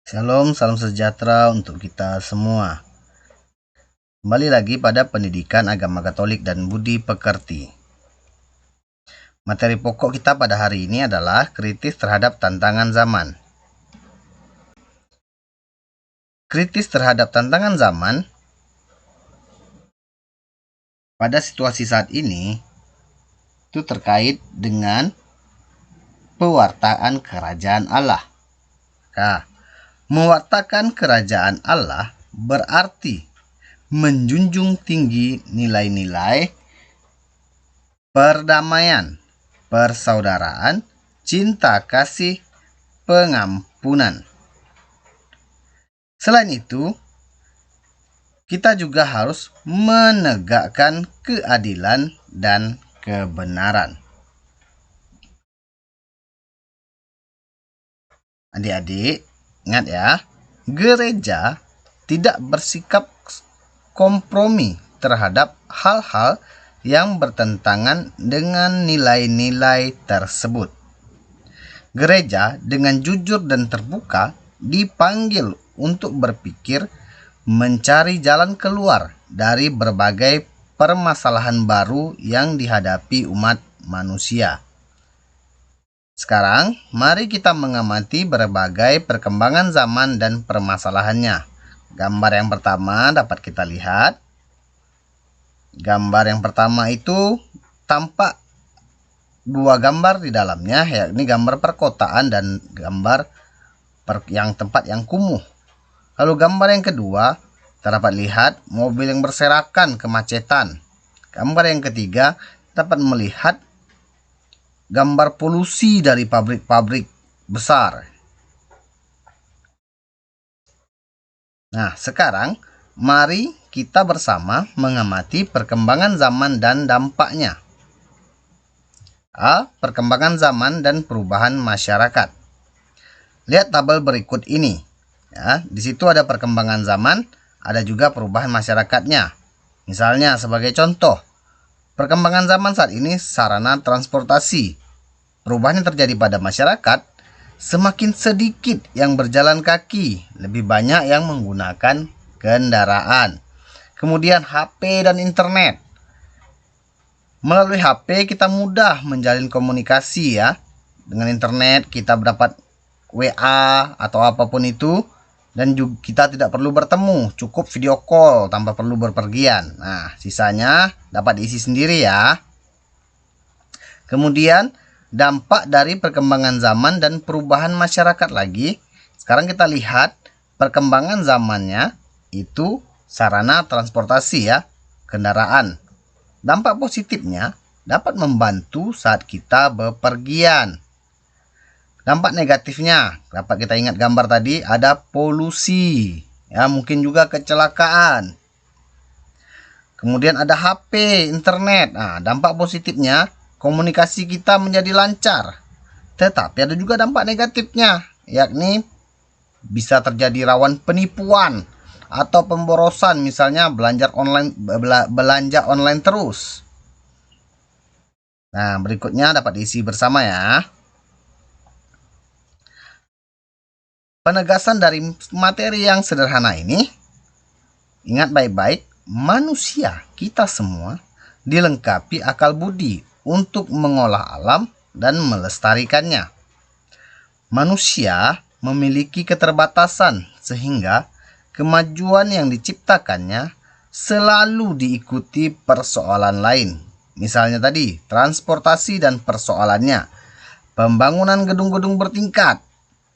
Shalom, salam sejahtera untuk kita semua. Kembali lagi pada pendidikan agama Katolik dan budi pekerti. Materi pokok kita pada hari ini adalah kritis terhadap tantangan zaman. Kritis terhadap tantangan zaman pada situasi saat ini itu terkait dengan pewartaan kerajaan Allah. Nah, mewartakan kerajaan Allah berarti menjunjung tinggi nilai-nilai perdamaian, persaudaraan, cinta kasih, pengampunan. Selain itu, kita juga harus menegakkan keadilan dan kebenaran. Adik-adik, ingat ya, gereja tidak bersikap kompromi terhadap hal-hal yang bertentangan dengan nilai-nilai tersebut. Gereja dengan jujur dan terbuka dipanggil untuk berpikir mencari jalan keluar dari berbagai permasalahan baru yang dihadapi umat manusia. Sekarang, mari kita mengamati berbagai perkembangan zaman dan permasalahannya. Gambar yang pertama dapat kita lihat. Gambar yang pertama itu tampak dua gambar di dalamnya, yakni gambar perkotaan dan gambar tempat yang kumuh. Lalu gambar yang kedua dapat lihat mobil yang berserakan kemacetan. Gambar yang ketiga dapat melihat gambar polusi dari pabrik-pabrik besar. Nah, sekarang mari kita bersama mengamati perkembangan zaman dan dampaknya. A. Perkembangan zaman dan perubahan masyarakat. Lihat tabel berikut ini. Ya, di situ ada perkembangan zaman, ada juga perubahan masyarakatnya. Misalnya sebagai contoh, perkembangan zaman saat ini sarana transportasi. Perubahan yang terjadi pada masyarakat, semakin sedikit yang berjalan kaki, lebih banyak yang menggunakan kendaraan. Kemudian HP dan internet. Melalui HP kita mudah menjalin komunikasi ya. Dengan internet kita dapat WA atau apapun itu, dan juga kita tidak perlu bertemu, cukup video call tanpa perlu berpergian. Nah, sisanya dapat diisi sendiri ya. Kemudian dampak dari perkembangan zaman dan perubahan masyarakat lagi. Sekarang kita lihat perkembangan zamannya itu sarana transportasi ya, kendaraan. Dampak positifnya dapat membantu saat kita bepergian. Dampak negatifnya dapat kita ingat gambar tadi, ada polusi, ya mungkin juga kecelakaan. Kemudian ada HP, internet. Nah, dampak positifnya komunikasi kita menjadi lancar. Tetapi ada juga dampak negatifnya, yakni bisa terjadi rawan penipuan atau pemborosan, misalnya belanja online terus. Nah, berikutnya dapat diisi bersama ya. Penegasan dari materi yang sederhana ini, ingat baik-baik, manusia kita semua dilengkapi akal budi untuk mengolah alam dan melestarikannya. Manusia memiliki keterbatasan sehingga kemajuan yang diciptakannya selalu diikuti persoalan lain. Misalnya tadi, transportasi dan persoalannya, pembangunan gedung-gedung bertingkat,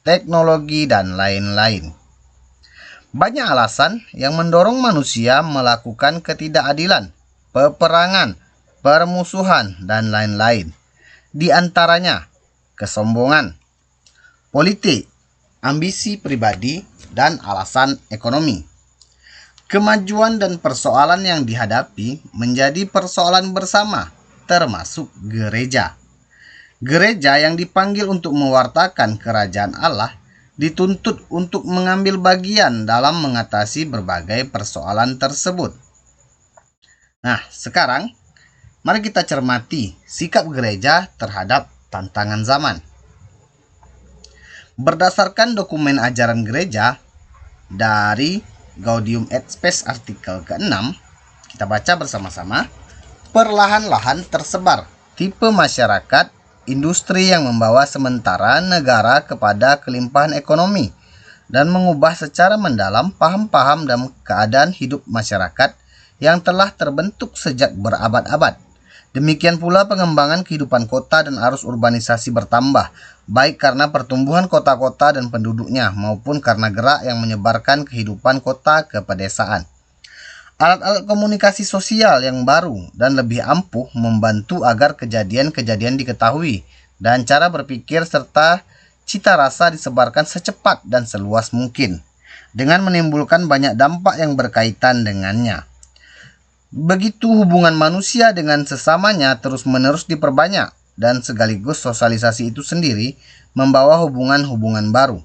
teknologi, dan lain-lain. Banyak alasan yang mendorong manusia melakukan ketidakadilan, peperangan, permusuhan, dan lain-lain. Di antaranya, kesombongan, politik, ambisi pribadi, dan alasan ekonomi. Kemajuan dan persoalan yang dihadapi menjadi persoalan bersama, termasuk gereja. Gereja yang dipanggil untuk mewartakan kerajaan Allah dituntut untuk mengambil bagian dalam mengatasi berbagai persoalan tersebut. Nah, sekarang mari kita cermati sikap gereja terhadap tantangan zaman. Berdasarkan dokumen ajaran gereja dari Gaudium et Spes artikel ke-6, kita baca bersama-sama. Perlahan-lahan tersebar tipe masyarakat industri yang membawa sementara negara kepada kelimpahan ekonomi dan mengubah secara mendalam paham-paham dan keadaan hidup masyarakat yang telah terbentuk sejak berabad-abad. Demikian pula pengembangan kehidupan kota dan arus urbanisasi bertambah, baik karena pertumbuhan kota-kota dan penduduknya maupun karena gerak yang menyebarkan kehidupan kota ke pedesaan. Alat-alat komunikasi sosial yang baru dan lebih ampuh membantu agar kejadian-kejadian diketahui dan cara berpikir serta cita rasa disebarkan secepat dan seluas mungkin, dengan menimbulkan banyak dampak yang berkaitan dengannya. Begitu hubungan manusia dengan sesamanya terus-menerus diperbanyak, dan sekaligus sosialisasi itu sendiri membawa hubungan-hubungan baru.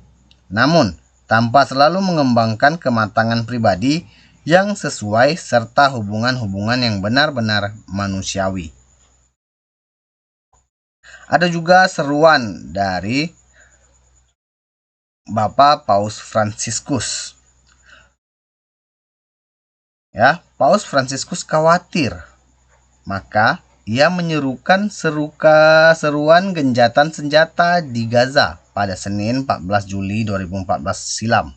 Namun, tanpa selalu mengembangkan kematangan pribadi yang sesuai serta hubungan-hubungan yang benar-benar manusiawi. Ada juga seruan dari Bapak Paus Fransiskus. Paus Fransiskus khawatir, maka ia menyerukan seruan genjatan senjata di Gaza pada Senin 14 Juli 2014 silam.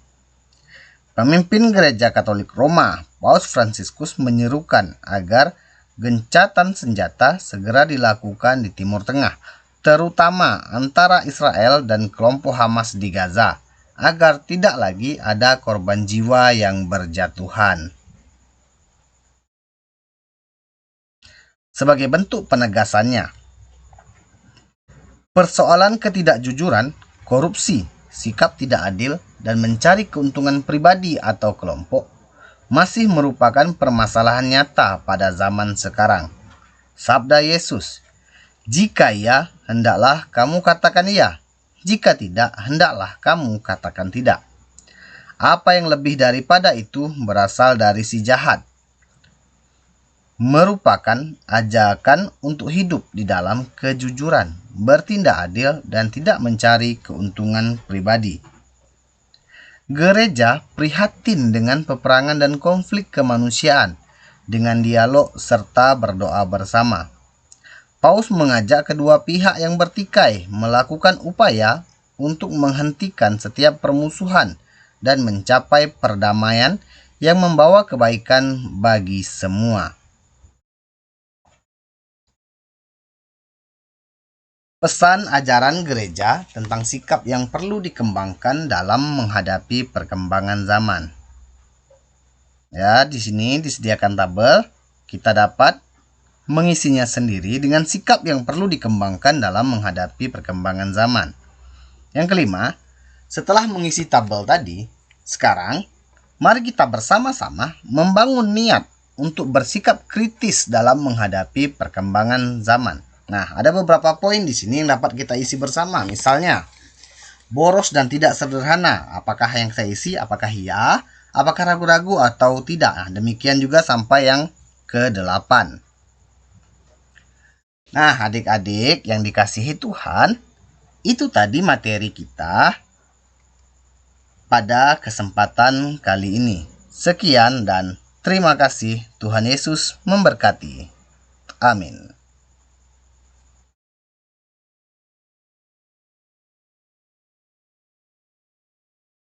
Pemimpin Gereja Katolik Roma, Paus Fransiskus menyerukan agar gencatan senjata segera dilakukan di Timur Tengah, terutama antara Israel dan kelompok Hamas di Gaza, agar tidak lagi ada korban jiwa yang berjatuhan. Sebagai bentuk penegasannya, persoalan ketidakjujuran, korupsi, sikap tidak adil, dan mencari keuntungan pribadi atau kelompok masih merupakan permasalahan nyata pada zaman sekarang. Sabda Yesus, "Jika iya, hendaklah kamu katakan iya. Jika tidak, hendaklah kamu katakan tidak." Apa yang lebih daripada itu berasal dari si jahat, merupakan ajakan untuk hidup di dalam kejujuran, bertindak adil, dan tidak mencari keuntungan pribadi. Gereja prihatin dengan peperangan dan konflik kemanusiaan dengan dialog serta berdoa bersama. Paus mengajak kedua pihak yang bertikai melakukan upaya untuk menghentikan setiap permusuhan dan mencapai perdamaian yang membawa kebaikan bagi semua. Pesan ajaran gereja tentang sikap yang perlu dikembangkan dalam menghadapi perkembangan zaman. Di sini disediakan tabel, kita dapat mengisinya sendiri dengan sikap yang perlu dikembangkan dalam menghadapi perkembangan zaman. Yang kelima, setelah mengisi tabel tadi, sekarang mari kita bersama-sama membangun niat untuk bersikap kritis dalam menghadapi perkembangan zaman. Nah, ada beberapa poin di sini yang dapat kita isi bersama. Misalnya, boros dan tidak sederhana. Apakah yang saya isi? Apakah iya? Apakah ragu-ragu atau tidak? Nah, demikian juga sampai yang ke-8. Nah, adik-adik yang dikasihi Tuhan, itu tadi materi kita pada kesempatan kali ini. Sekian dan terima kasih. Tuhan Yesus memberkati. Amin.